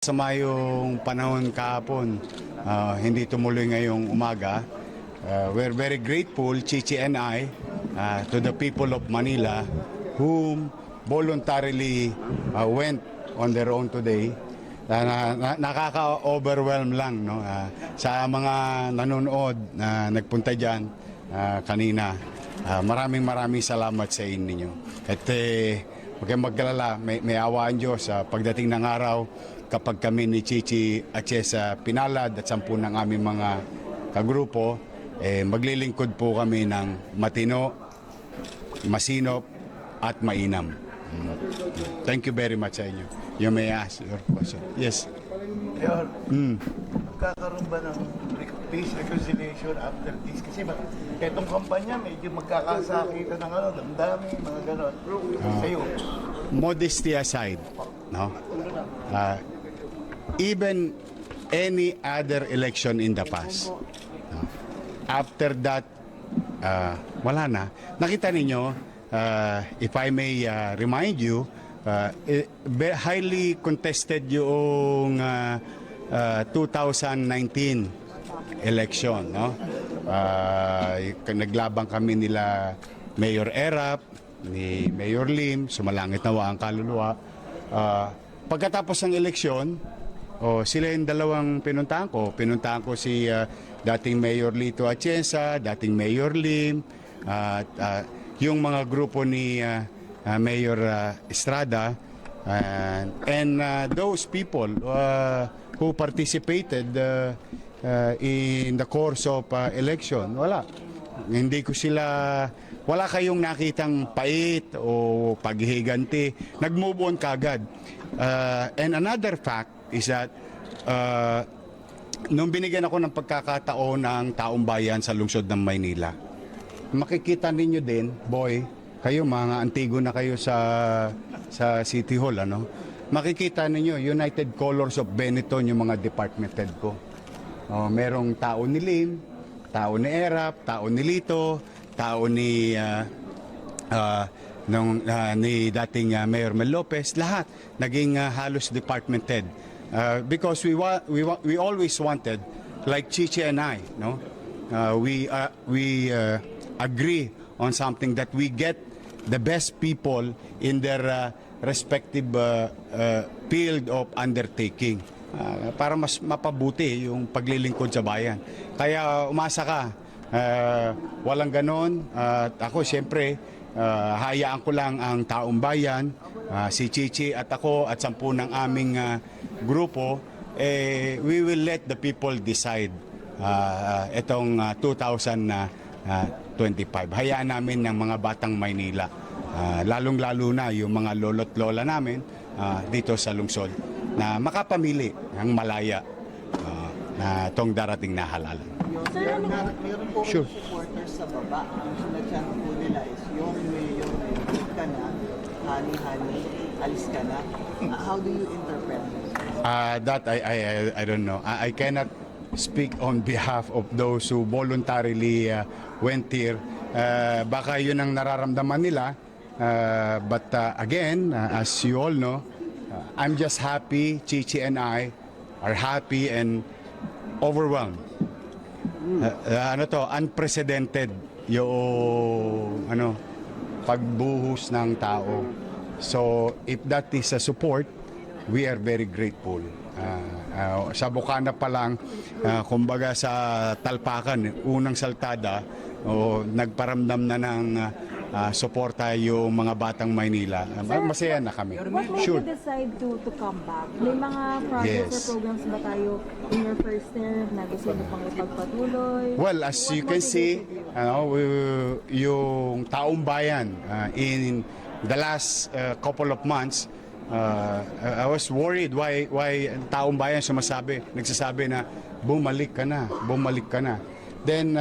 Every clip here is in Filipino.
Sama yung panahon kahapon, hindi tumuloy ngayong umaga. We're very grateful, Chichi and I, to the people of Manila whom voluntarily went on their own today. Nakaka-overwhelm lang, no? Sa mga nanonood na nagpunta dyan kanina. Maraming salamat sa inyo. At huwag kayong magkalala, may awaan Diyos sa pagdating ng araw kapag kami ni Chichi Atiesa pinalad at 10 ng aming mga kagrupo, maglilingkod po kami ng matino, masinop at mainam. Thank you very much sa inyo. You may ask your question. Yes. Mayor, magkakaroon ba ng peace reconciliation after this? Kasi itong kampanya medyo magkakasakitan ng damdamin, mga ganon. Sa'yo. Modesty aside, no? Even any other election in the past, no? After that, wala na. Nakita ninyo, if I may remind you, highly contested yung 2019 election, no? Naglabang kami nila Mayor Erap, ni Mayor Lim, sumalangit nawa ang kaluluwa. Pagkatapos ng eleksyon, sila yung dalawang pinuntahan ko. Pinuntahan ko si dating Mayor Lito Atienza, dating Mayor Lim, yung mga grupo ni Mayor Estrada, and those people who participated in the course of election. Hindi ko sila, wala kayong nakitang pait o paghihiganti. Nag-move on kagad. And another fact is that nung binigyan ako ng pagkakataon ng taong bayan sa lungsod ng Maynila, makikita ninyo din, boy, kayo mga antigo na kayo sa City Hall, ano? Makikita ninyo, United Colors of Benetton yung mga department head ko. Merong tao ni Lim, tao ni Erap, tao ni Lito, tao ni ni dating Mayor Mel Lopez, lahat naging halos department head. Because we always wanted, like Chichi and I, no, we agree on something, that we get the best people in their respective field of undertaking, para mas mapabuti yung paglilingkod sa bayan. Kaya umasa ka, walang ganon. Ako siyempre, hayaan ko lang ang taong bayan, si Chichi at ako at 10 ng aming grupo, we will let the people decide itong 2025. Hayaan namin ng mga batang Maynila, lalong-lalo na yung mga lolo't lola namin dito sa lungsod, na makapamili ng malaya na itong darating na halalan. Meron po Sure. supporters sa baba. Ang sinadyan po nila is yung mayor, quit ka na, honey, alis ka na. How do you interpret this? That I don't know. I cannot speak on behalf of those who voluntarily went here. Baka yun ang nararamdaman nila. But again, as you all know, I'm just happy. Chichi and I are happy and overwhelmed. Unprecedented yung pagbuhos ng tao. So if that is a support, we are very grateful. Sa Bukana pa lang, kumbaga sa Talpakan, unang saltada, nagparamdam na ng suporta yung mga batang Maynila. Masaya na kami. What made Sure. you decide to come back? May mga projects or programs ba tayo in your first term na gusto mo pang ipagpatuloy? Well, as you can see, yung taong bayan, in the last couple of months, I was worried why taong bayan nagsasabi na bumalik ka na. Then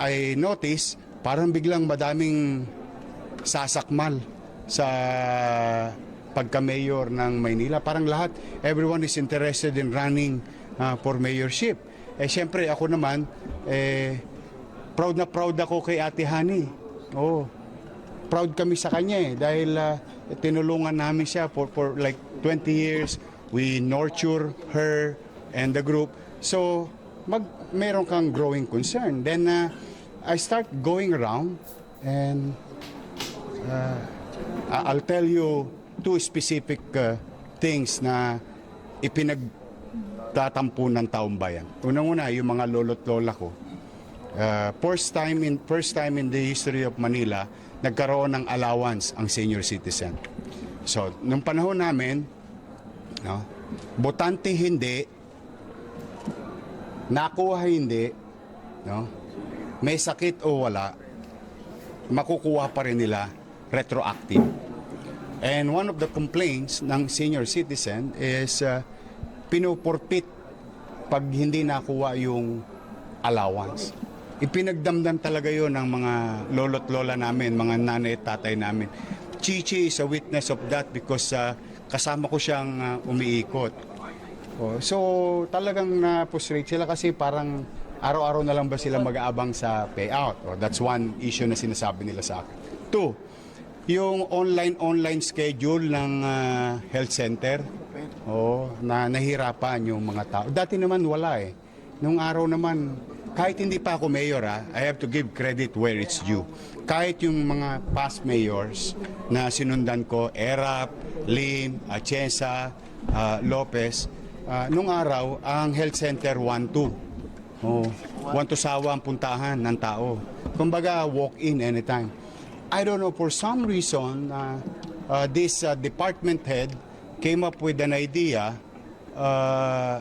I noticed parang biglang madaming sasakmal sa pagka-mayor ng Maynila. Parang lahat, everyone is interested in running for mayorship. Siyempre ako naman, proud na proud ako kay Ate Hani. Proud kami sa kanya dahil tinulungan namin siya for like 20 years we nurture her and the group. So, meron kang growing concern. Then, I start going around and I'll tell you two specific things na ipinagtatampo ng taong bayan. Unang-una, yung mga lolo't lola ko. First time in the history of Manila, nagkaroon ng allowance ang senior citizen. So, nung panahon namin, no, botante hindi, nakuha hindi, no, may sakit o wala, makukuha pa rin nila retroactive. And one of the complaints ng senior citizen is pinupurpit pag hindi nakuha yung allowance. Ipinagdamdam talaga yon ng mga lolo't lola namin, mga nanay at tatay namin. Chichi is a witness of that because kasama ko siyang umiikot. So talagang na-frustrate sila kasi parang araw-araw na lang ba sila mag-aabang sa payout. That's one issue na sinasabi nila sa akin. Two, yung online schedule ng health center, na nahirapan yung mga tao. Dati naman wala eh. Nung araw naman, kahit hindi pa ako mayor, I have to give credit where it's due. Kahit yung mga past mayors na sinundan ko, Erap, Lim, Atienza, Lopez, nung araw, ang health center 1-2. Sawa ang puntahan ng tao. Kumbaga, walk-in anytime. I don't know, for some reason, this department head came up with an idea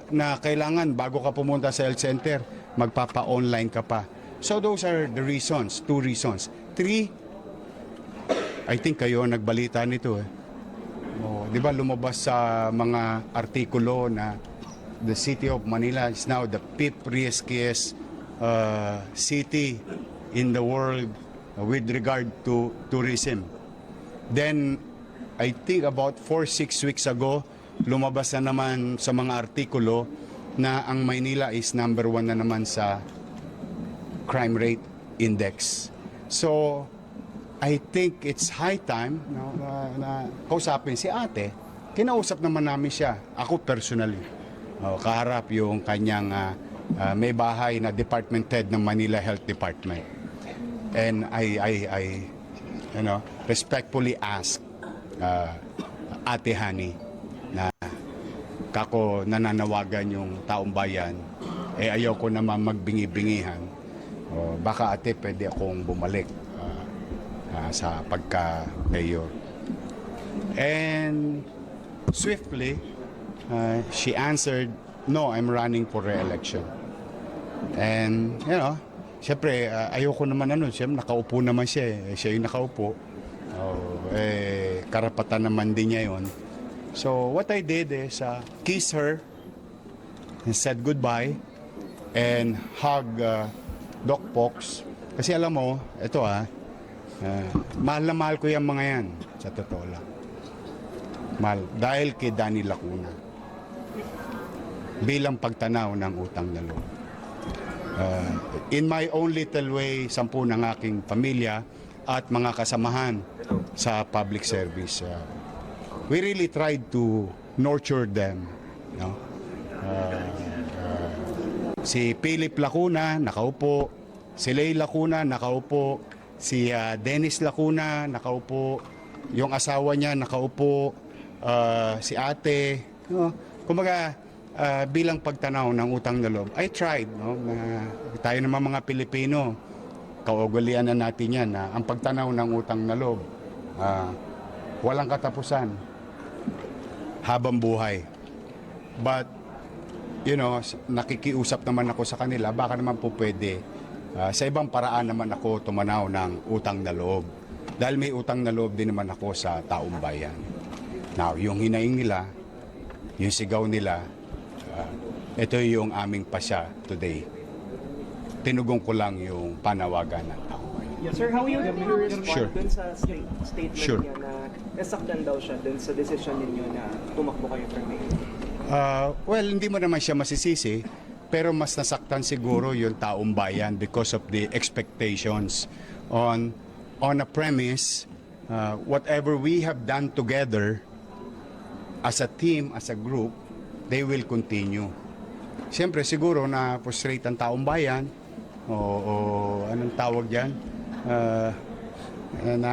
na kailangan bago ka pumunta sa health center, magpapa-online ka pa. So those are the reasons, two reasons. Three, I think kayo nagbalita nito eh. Di ba lumabas sa mga artikulo na the city of Manila is now the fifth riskiest city in the world with regard to tourism. Then, I think about 4-6 weeks ago, lumabas na naman sa mga artikulo na ang Maynila is number 1 na naman sa crime rate index. So, I think it's high time na kausapin si ate. Kinausap naman namin siya, ako personally. Kaharap yung kanyang may bahay na department head ng Manila Health Department. And I respectfully ask Ate Hani na kako nananawagan yung taong bayan, ayaw ko naman magbingi-bingihan. Baka ate pwede akong bumalik sa pagka-mayor. And swiftly, she answered, no, I'm running for re-election. And, siyempre, ayoko naman siyempre, nakaupo naman siya. Siya yung nakaupo. Karapatan naman din niya yun. So, what I did is kiss her and said goodbye and hug Doc Pox. Kasi alam mo, ito mahal na mahal ko yung mga yan, sa totoo lang. Mahal. Dahil kay Danny Lacuna. Bilang pagtanaw ng utang na loob. In my own little way, 10 ng aking pamilya at mga kasamahan sa public service. We really tried to nurture them. Si Philip Lacuna, nakaupo. Si Lay Lacuna, nakaupo. Si Dennis Lacuna, nakaupo. Yung asawa niya, nakaupo. Si ate. Kumbaga, bilang pagtanaw ng utang na loob, I tried. Tayo naman mga Pilipino, kaugalian na natin yan na ang pagtanaw ng utang na loob, walang katapusan habang buhay. But, nakikiusap naman ako sa kanila, baka naman po pwede, sa ibang paraan naman ako tumanaw ng utang na loob. Dahil may utang na loob din naman ako sa taong bayan. Now, yung hinaing nila, yung sigaw nila, ito yung aming pasya today. Tinugong ko lang yung panawagan ng taong bayan. Yes, sir, how will you respond Sure. dun sa statement Sure. niya na nasaktan daw siya dun sa decision ninyo na tumakbo kayo for mayor? Well, hindi mo naman siya masisisi, pero mas nasaktan siguro yung taong bayan because of the expectations on a premise, whatever we have done together, as a team, as a group, they will continue. Siyempre, siguro na frustrate ang taong bayan o anong tawag dyan? Na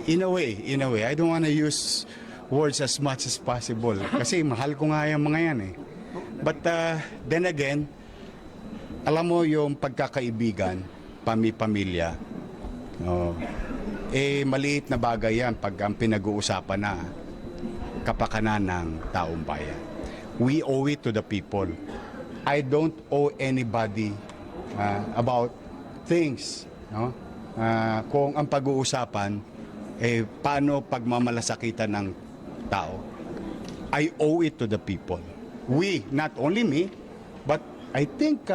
in a way, I don't want to use words as much as possible kasi mahal ko nga yung mga yan eh. But then again, alam mo yung pagkakaibigan, pamilya, maliit na bagay yan pag ang pinag-uusapan na kapakanan ng taong bayan. We owe it to the people. I don't owe anybody about things. No? Kung ang pag-uusapan, paano pagmamalasakitan ng tao. I owe it to the people. We, not only me, but I think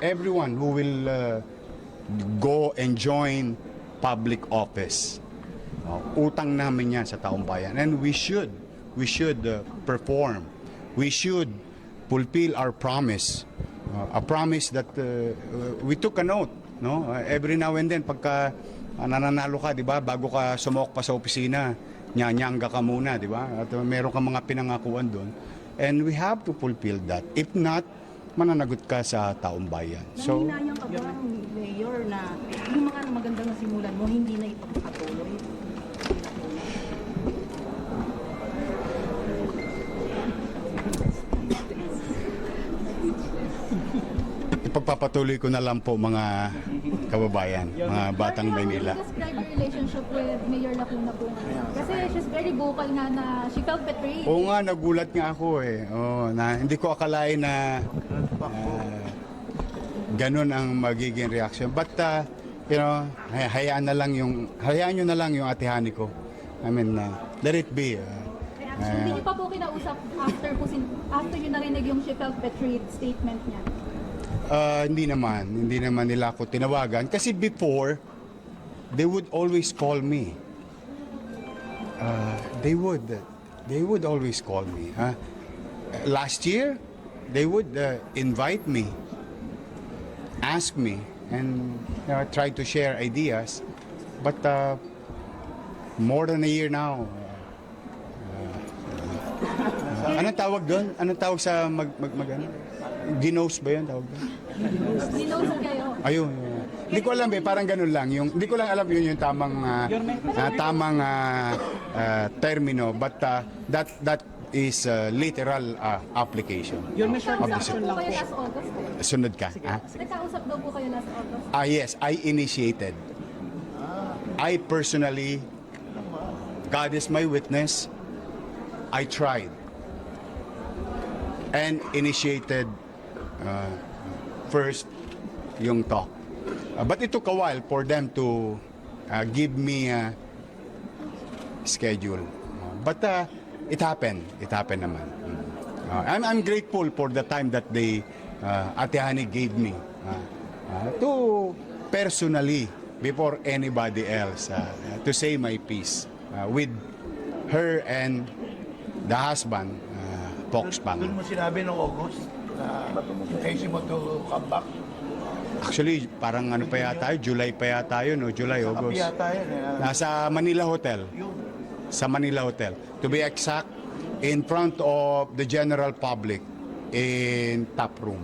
everyone who will go and join public office. Utang namin yan sa taong bayan. And we should perform. We should fulfill our promise. A promise that we took a note. No? Every now and then, pagka nananalo ka, di ba, bago ka sumok pa sa opisina, nyanyangga ka muna, di ba? At meron ka mga pinangakuan doon. And we have to fulfill that. If not, mananagot ka sa taong bayan. So, Nanginayang ka ba, Mayor, na yung mga magandang nasimulan mo, hindi na ipagpatuloy? ipagpapatuloy ko na lang po mga kababayan, mga batang Maynila. Describe your relationship with Mayor Lacuna po ngayon. Kasi she's very vocal nga na she felt betrayed. Oo nga, nagulat nga ako eh. Na hindi ko akalain na ganun ang magiging reaction. But, hayaan nyo na lang yung atihani ko. I mean, let it be. Hindi niyo pa po kinausap after yun narinig yung she felt betrayed statement niya. Hindi naman nila ako tinawagan. Kasi before, they would always call me. They would always call me. Last year, they would invite me, ask me, and try to share ideas. But more than a year now, anong tawag doon? Anong tawag sa Ginos ba yun tawag doon? Ginos kayo. Ayun. Hindi ko alam parang ganun lang. Hindi ko lang alam yun yung tamang termino. But that is literal application. Your mission of the reaction Po lang kayo po. last August. Sunod ka. Nagkausap daw po kayo last August. Yes, I initiated. I personally, God is my witness, I tried and initiated first yung talk. But it took a while for them to give me a schedule. But it happened. It happened naman. I'm grateful for the time that they, Ate Hani gave me to personally, before anybody else, to say my piece with her and the husband, Fox Pang. Doon mo sinabi noong August na kaisi mo to come back. Actually, parang ano pa yata, July pa yata yun, no? July, August. Sabi yata yun. Nasa Manila Hotel. Yun. Sa Manila Hotel. To be exact, in front of the general public in top room,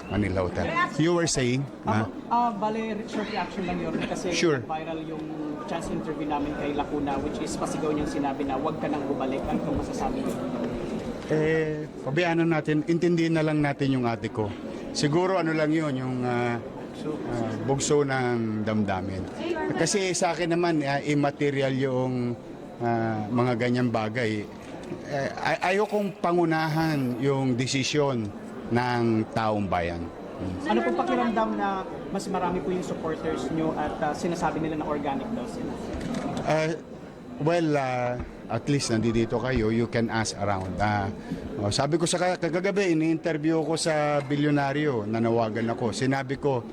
Manila Hotel. You were saying? Bale, short reaction lang yun kasi Sure. viral yung chance interview namin kay Lacuna which is pasigaw niyang sinabi na huwag ka nang bumalik. Ano kung masasabi niyo? Pabayaan natin, intindihin na lang natin yung ate ko. Siguro ano lang yun, yung bugso ng damdamin. Kasi sa akin naman, immaterial yung mga ganyang bagay. Ayokong pangunahan yung desisyon ng taong bayan. Ano po pakiramdam na mas marami po yung supporters niyo at sinasabi nila na organic daw sila? At least nandito kayo, you can ask around. Sabi ko sa kagabi, ini-interview ko sa bilyonaryo, nanawagan ako. Sinabi ko,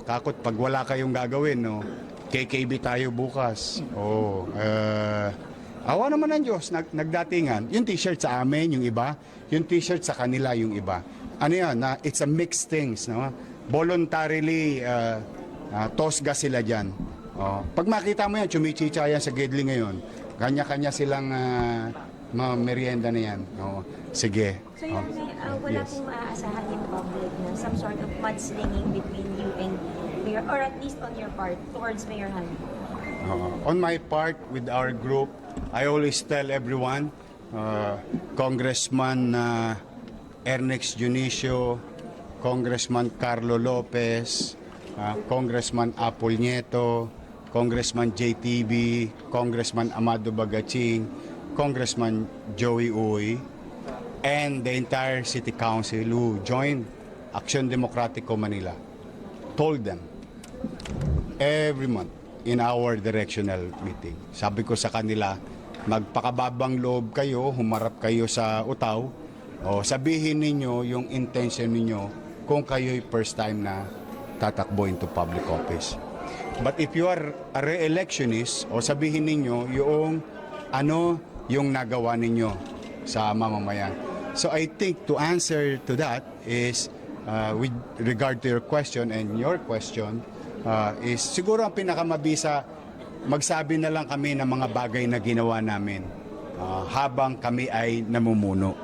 kakot, pag wala kayong gagawin, no, KKB tayo bukas. Awa naman ng Diyos, nagdatingan. Yung t-shirt sa amin, yung iba. Yung t-shirt sa kanila, yung iba. Ano yan, it's a mixed things. No? Voluntarily, tosga sila dyan. Pag makita mo yan, chumichicha yan sa Gedli ngayon. Kanya-kanya silang merienda na yan. Oh, sige. So Your Honor, wala Yes. pong maaasahan in public na some sort of mudslinging between you and Mayor, or at least on your part, towards Mayor Han? On my part, with our group, I always tell everyone, Congressman Ernest Junicio, Congressman Carlo Lopez, Congressman Apol Nieto, Congressman JTB, Congressman Amado Bagaching, Congressman Joey Uy, and the entire City Council who joined Action Democratico Manila, told them every month in our directional meeting. Sabi ko sa kanila, magpakababang loob kayo, humarap kayo sa utaw, o sabihin ninyo yung intention ninyo kung kayo'y first time na tatakbo into public office. But if you are a re-electionist, o sabihin ninyo yung ano yung nagawa ninyo sa mamamayan. So I think to answer to that is, with regard to your question and your question, is siguro ang pinakamabisa, magsabi na lang kami ng mga bagay na ginawa namin habang kami ay namumuno.